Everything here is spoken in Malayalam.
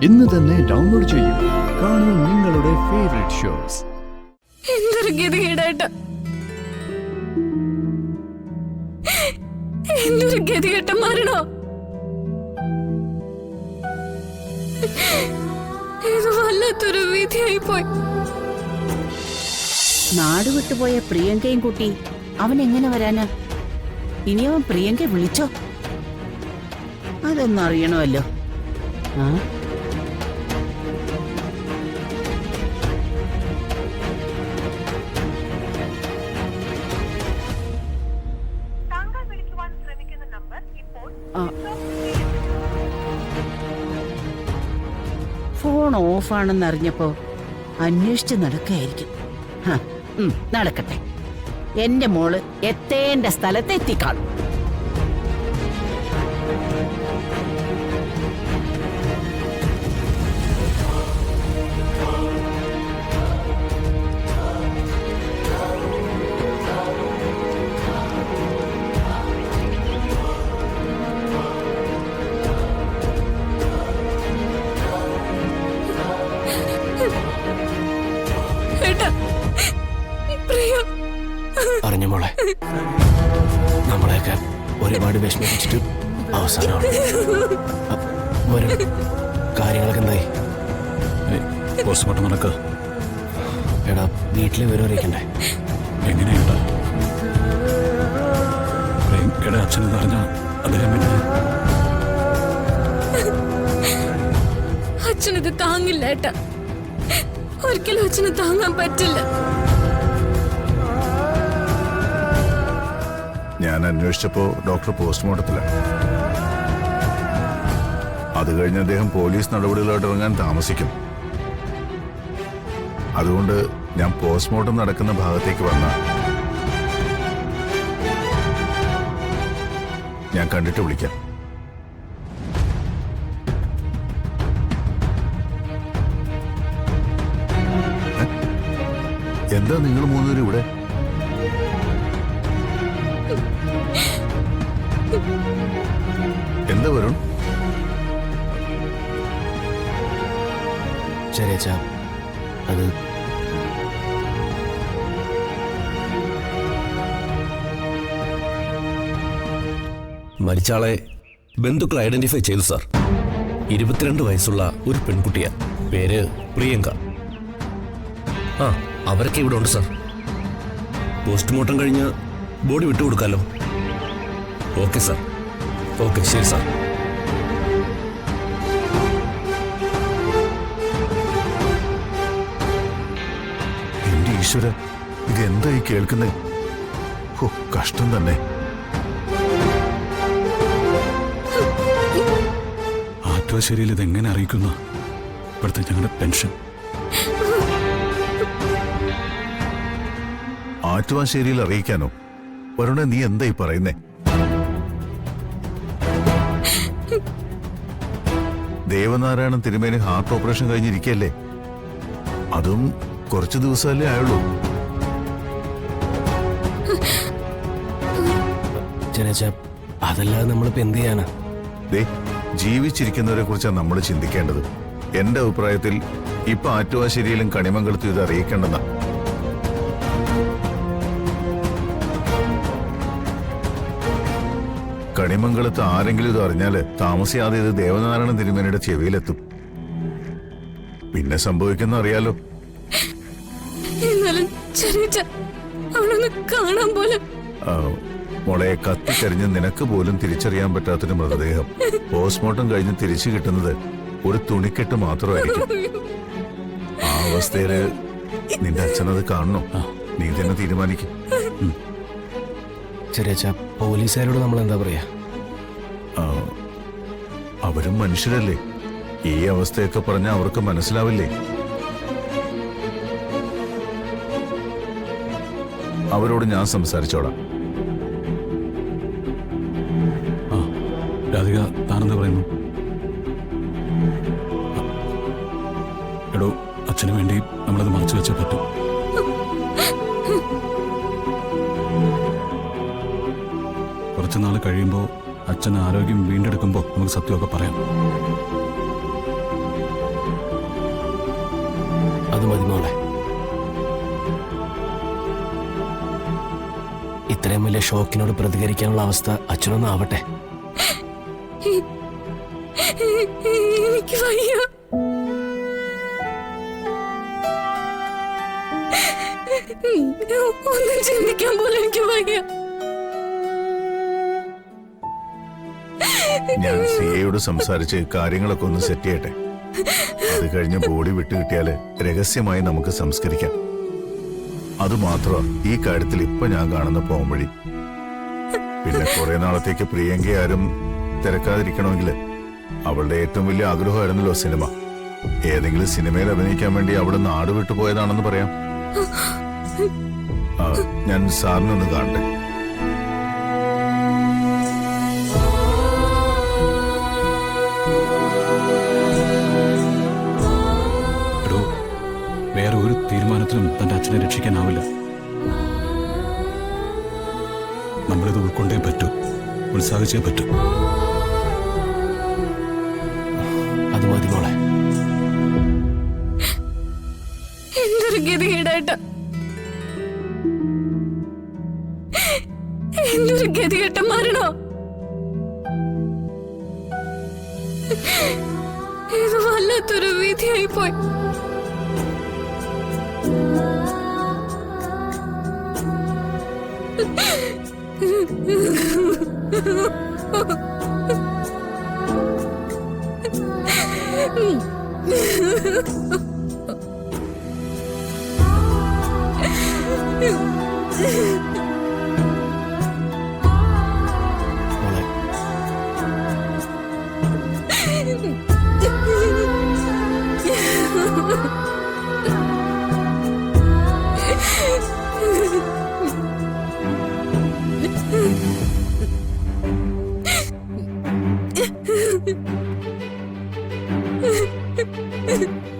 ഇന്ന് തന്നെ ഡൗൺലോഡ് ചെയ്യൂ. കാണൂ നിങ്ങളുടെ ഫേവറേറ്റ് ഷോസ്. എന്തൊരു ഗതികേടായിട്ട, എന്തൊരു ഗതികെട്ട മരണോ. ഇത് വല്ലാത്തൊരു വിധിയായി പോയി. നാട് വിട്ടുപോയ പ്രിയങ്കയും കുട്ടി അവൻ എങ്ങനെ വരാനാ? ഇനി അവൻ പ്രിയങ്ക വിളിച്ചോ? അതൊന്നും അറിയണമല്ലോ. ആ ഫോൺ ഓഫാണെന്ന് അറിഞ്ഞപ്പോ അന്വേഷിച്ച് നടക്കുകയായിരിക്കും. നടക്കട്ടെ, എന്റെ മോള് എത്തേണ്ട സ്ഥലത്ത് എത്തിക്കാണും. അറിഞ്ഞ മോളെ, നമ്മളെയൊക്കെ ഒരുപാട് വിഷമിപ്പിച്ചിട്ട് അവസാനം വരും. കാര്യങ്ങളൊക്കെ എന്തായി? പോസ്റ്റ്മോർട്ടം നടക്കുക. എടാ, വീട്ടിൽ വിവരം അറിയിക്കണ്ടേ? എങ്ങനെയുണ്ട്? പ്രിയങ്കയുടെ അച്ഛന് അറിഞ്ഞ അദ്ദേഹം പിന്നെ അച്ഛനത് താങ്ങില്ല ഏട്ടാ. ഒരിക്കലും അച്ഛന് താങ്ങാൻ പറ്റില്ല. ഞാൻ അന്വേഷിച്ചപ്പോ ഡോക്ടർ പോസ്റ്റ്മോർട്ടത്തിലാണ്. അത് കഴിഞ്ഞ് അദ്ദേഹം പോലീസ് നടപടികളായിട്ട് ഇറങ്ങാൻ താമസിക്കും. അതുകൊണ്ട് ഞാൻ പോസ്റ്റ്മോർട്ടം നടക്കുന്ന ഭാഗത്തേക്ക് വന്ന ഞാൻ കണ്ടിട്ട് വിളിക്കാം. എന്താ നിങ്ങൾ മൂന്നുപേരും ഇവിടെ? എന്താ വരും? ശരി അച്ഛാ, അത് മരിച്ചാളെ ബന്ധുക്കൾ ഐഡന്റിഫൈ ചെയ്തു സാർ. 22 വയസ്സുള്ള ഒരു പെൺകുട്ടിയാ. പേര് പ്രിയങ്ക. ആ, അവരൊക്കെ ഇവിടെ ഉണ്ട് സാർ. പോസ്റ്റ്മോർട്ടം കഴിഞ്ഞ് ബോഡി വിട്ടുകൊടുക്കാലോ? Okay sir. ഓക്കെ, ശരി സാർ. എന്റെ ഈശ്വര, ഇതെന്തായി കേൾക്കുന്നേ? ഓ, കഷ്ടം തന്നെ. ആറ്റുവാശ്ശേരിയിൽ ഇതെങ്ങനെ അറിയിക്കുന്നു? ഇവിടുത്തെ ഞങ്ങളുടെ പെൻഷൻ. ആറ്റുവാശ്ശേരിയിൽ അറിയിക്കാനോ? വരുണ, നീ എന്തായി പറയുന്നേ? ദേവനാരായണൻ തിരുമേനി ഹാർട്ട് ഓപ്പറേഷൻ കഴിഞ്ഞിരിക്കല്ലേ? അതും കുറച്ചു ദിവസമല്ലേ ആയുള്ളൂ. അതല്ലാതെ നമ്മളിപ്പോ എന്ത് ചെയ്യാനാ? ജീവിച്ചിരിക്കുന്നവരെ കുറിച്ചാണ് നമ്മൾ ചിന്തിക്കേണ്ടത്. എന്റെ അഭിപ്രായത്തിൽ ഇപ്പൊ ആറ്റുവാശ്ശേരിയിലും കണിമംഗലത്തും ഇത് അറിയിക്കേണ്ടതാ. കണിമംഗലത്ത് ആരെങ്കിലും ഇത് അറിഞ്ഞാല് താമസിയാതെ ഇത് ദേവനാരായണൻ തിരുമേനിയുടെ ചെവിയിലെത്തും. പിന്നെ സംഭവിക്കുന്ന അറിയാലോ. മോളെ, കത്തിക്കരിഞ്ഞ് നിനക്ക് പോലും തിരിച്ചറിയാൻ പറ്റാത്തൊരു മൃതദേഹം പോസ്റ്റ്മോർട്ടം കഴിഞ്ഞ് തിരിച്ചു കിട്ടുന്നത് ഒരു തുണിക്കെട്ട് മാത്രമായിരിക്കും. ആ അവസ്ഥയില് നിന്റെ അച്ഛനത് കാണണോ? നീ തന്നെ തീരുമാനിക്കും. ചെറിയ പോലീസുകാരോട് നമ്മൾ എന്താ പറയാ? അവരും മനുഷ്യരല്ലേ. ഈ അവസ്ഥയൊക്കെ പറഞ്ഞാൽ അവർക്ക് മനസ്സിലാവില്ലേ? അവരോട് ഞാൻ സംസാരിച്ചോളാം. രാധിക, താനെന്താ പറയുന്നു? എടോ, അച്ഛന് വേണ്ടി നമ്മളത് മറച്ചു വെച്ചാൽ പറ്റും. കുറച്ചുനാൾ കഴിയുമ്പോൾ അച്ഛൻ ആരോഗ്യം വീണ്ടെടുക്കുമ്പോൾ നമുക്ക് സത്യമൊക്കെ പറയാം. അത് മതി മോളെ. ഇത്രയും വലിയ ഷോക്കിനോട് പ്രതികരിക്കാനുള്ള അവസ്ഥ അച്ഛനൊന്നും ആവട്ടെ. എനിക്ക് വയ്യ. ഒന്നും ചിന്തിക്കാൻ പോലും എനിക്ക് വയ്യ. ഞാൻ സിയയോട് സംസാരിച്ച് കാര്യങ്ങളൊക്കെ ഒന്ന് സെറ്റ് ചെയ്യട്ടെ. അത് കഴിഞ്ഞ് ബോഡി വിട്ടുകിട്ടിയാല് രഹസ്യമായി നമുക്ക് സംസ്കരിക്കാം. അതുമാത്രമാണ് ഈ കാര്യത്തിൽ ഇപ്പൊ ഞാൻ കാണുന്ന പോംവഴി. പിന്നെ കുറെ നാളത്തേക്ക് പ്രിയങ്ക ആരും തിരക്കാതിരിക്കണമെങ്കിൽ അവളുടെ ഏറ്റവും വലിയ ആഗ്രഹമായിരുന്നല്ലോ സിനിമ. ഏതെങ്കിലും സിനിമയിൽ അഭിനയിക്കാൻ വേണ്ടി അവള് നാട് വിട്ടുപോയതാണെന്ന് പറയാം. ഞാൻ സാറിനൊന്ന് കാണട്ടെ. എടോ, വേറെ ഒരു തീരുമാനത്തിനും തന്റെ അച്ഛനെ രക്ഷിക്കാനാവില്ല. നമ്മളിത് ഉൾക്കൊണ്ടേ പറ്റൂ, ഉത്സാഹിച്ചേ പറ്റൂ. അത് മതി മോളെ. എന്തൊരു ഗതികേടായിട്ട, എന്തൊരു ഗതികെട്ട മരണോ. ഇത് വല്ലാത്തൊരു വിധിയായി പോയി. മോളെ, Ha ha ha.